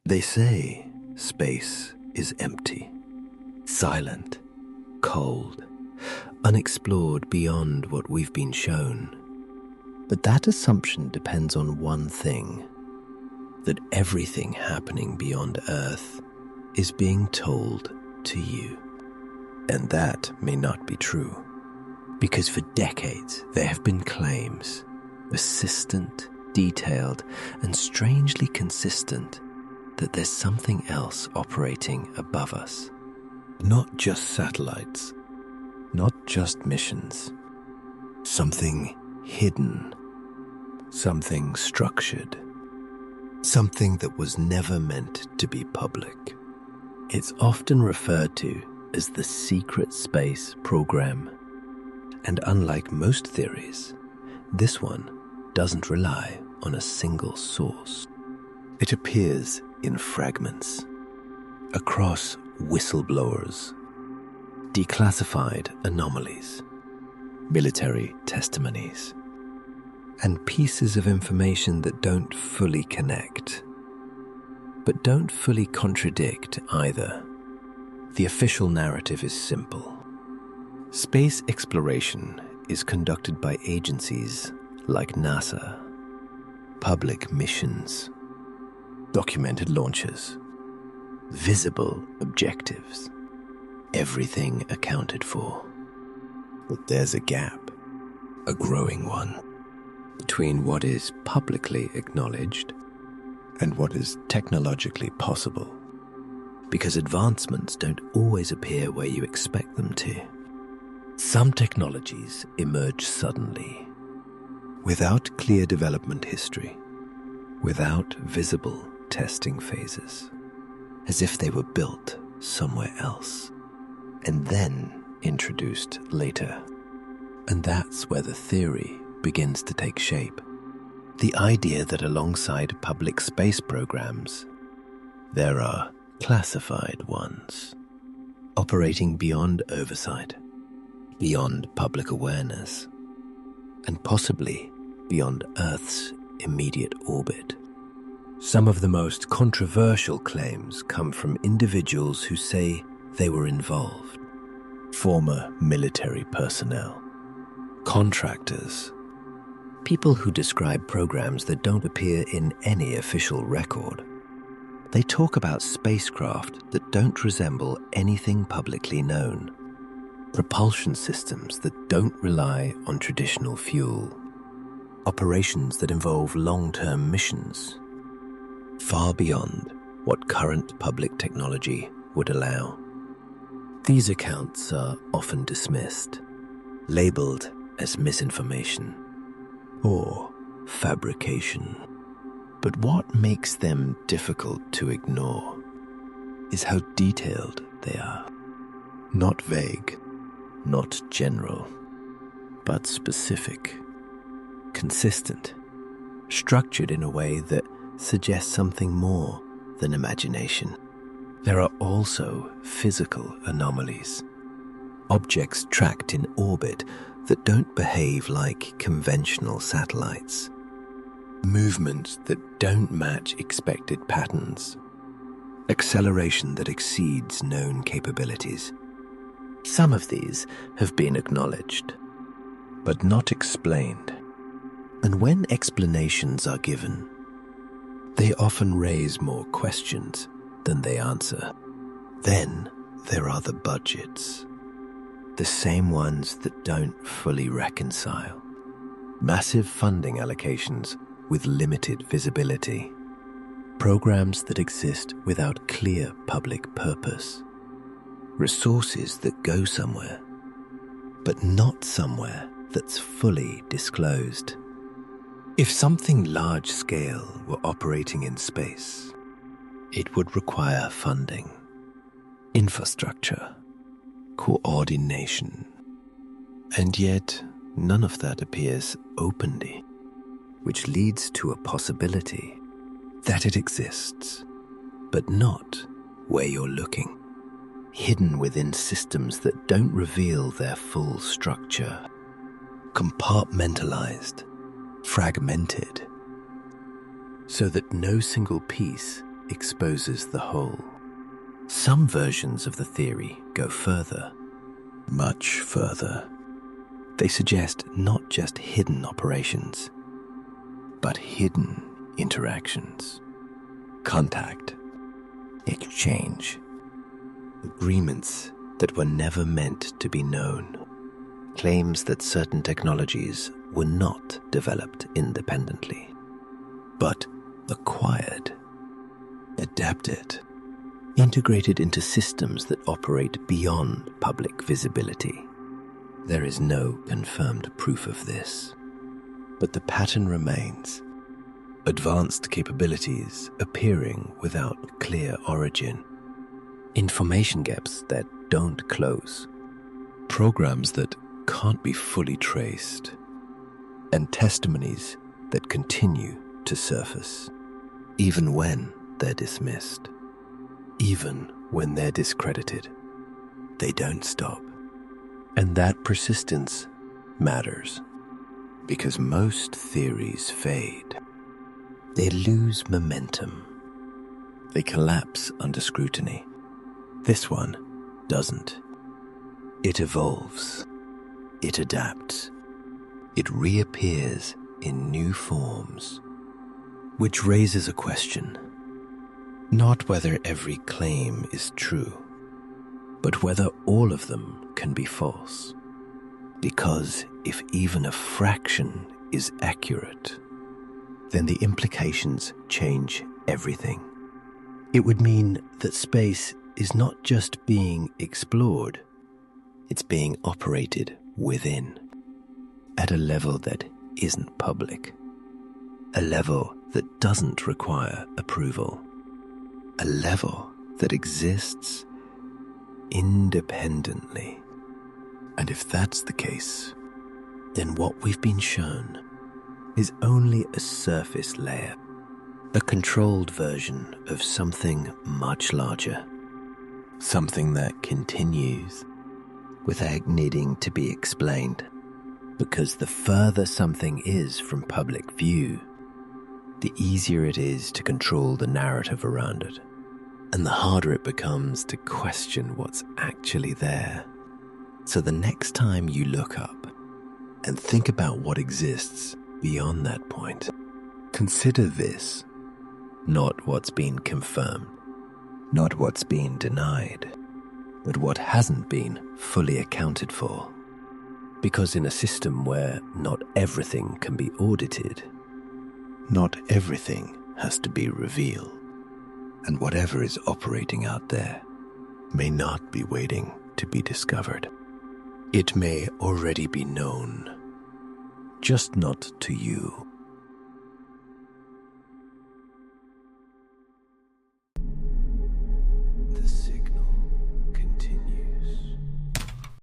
They say space is empty, silent, cold, unexplored beyond what we've been shown. But that assumption depends on one thing: that everything happening beyond Earth is being told to you. And that may not be true, because for decades there have been claims, persistent, detailed, and strangely consistent, that there's something else operating above us. Not just satellites, not just missions. Something hidden, something structured, something that was never meant to be public. It's often referred to as the secret space program. And unlike most theories, this one doesn't rely on a single source. It appears in fragments, across whistleblowers, declassified anomalies, military testimonies, and pieces of information that don't fully connect, but don't fully contradict either. The official narrative is simple. Space exploration is conducted by agencies like NASA, public missions, documented launches, visible objectives, everything accounted for. But there's a gap, a growing one, between what is publicly acknowledged and what is technologically possible, because advancements don't always appear where you expect them to. Some technologies emerge suddenly, without clear development history, without visible testing phases, as if they were built somewhere else, and then introduced later. And that's where the theory begins to take shape. The idea that alongside public space programs, there are classified ones, operating beyond oversight, beyond public awareness, and possibly beyond Earth's immediate orbit. Some of the most controversial claims come from individuals who say they were involved. Former military personnel, contractors, people who describe programs that don't appear in any official record. They talk about spacecraft that don't resemble anything publicly known, propulsion systems that don't rely on traditional fuel, operations that involve long-term missions, far beyond what current public technology would allow. These accounts are often dismissed, labeled as misinformation or fabrication. But what makes them difficult to ignore is how detailed they are. Not vague, not general, but specific, consistent, structured in a way that suggests something more than imagination. There are also physical anomalies, objects tracked in orbit that don't behave like conventional satellites, movements that don't match expected patterns, acceleration that exceeds known capabilities. Some of these have been acknowledged, but not explained. And when explanations are given, they often raise more questions than they answer. Then there are the budgets, the same ones that don't fully reconcile. Massive funding allocations with limited visibility. Programs that exist without clear public purpose. Resources that go somewhere, but not somewhere that's fully disclosed. If something large-scale were operating in space, it would require funding, infrastructure, coordination. And yet, none of that appears openly, which leads to a possibility that it exists, but not where you're looking, hidden within systems that don't reveal their full structure, compartmentalized, fragmented, so that no single piece exposes the whole. Some versions of the theory go further, much further. They suggest not just hidden operations, but hidden interactions. Contact, exchange, agreements that were never meant to be known. Claims that certain technologies were not developed independently, but acquired, adapted, integrated into systems that operate beyond public visibility. There is no confirmed proof of this, but the pattern remains. Advanced capabilities appearing without clear origin. Information gaps that don't close. Programs that can't be fully traced. And testimonies that continue to surface, even when they're dismissed. Even when they're discredited, they don't stop. And that persistence matters, because most theories fade. They lose momentum. They collapse under scrutiny. This one doesn't. It evolves. It adapts. It reappears in new forms, which raises a question. Not whether every claim is true, but whether all of them can be false. Because if even a fraction is accurate, then the implications change everything. It would mean that space is not just being explored, it's being operated within, at a level that isn't public, a level that doesn't require approval, a level that exists independently. And if that's the case, then what we've been shown is only a surface layer, a controlled version of something much larger, something that continues without needing to be explained. Because the further something is from public view, the easier it is to control the narrative around it, and the harder it becomes to question what's actually there. So the next time you look up and think about what exists beyond that point, consider this, not what's been confirmed, not what's been denied, but what hasn't been fully accounted for. Because in a system where not everything can be audited, not everything has to be revealed. And whatever is operating out there may not be waiting to be discovered. It may already be known, just not to you.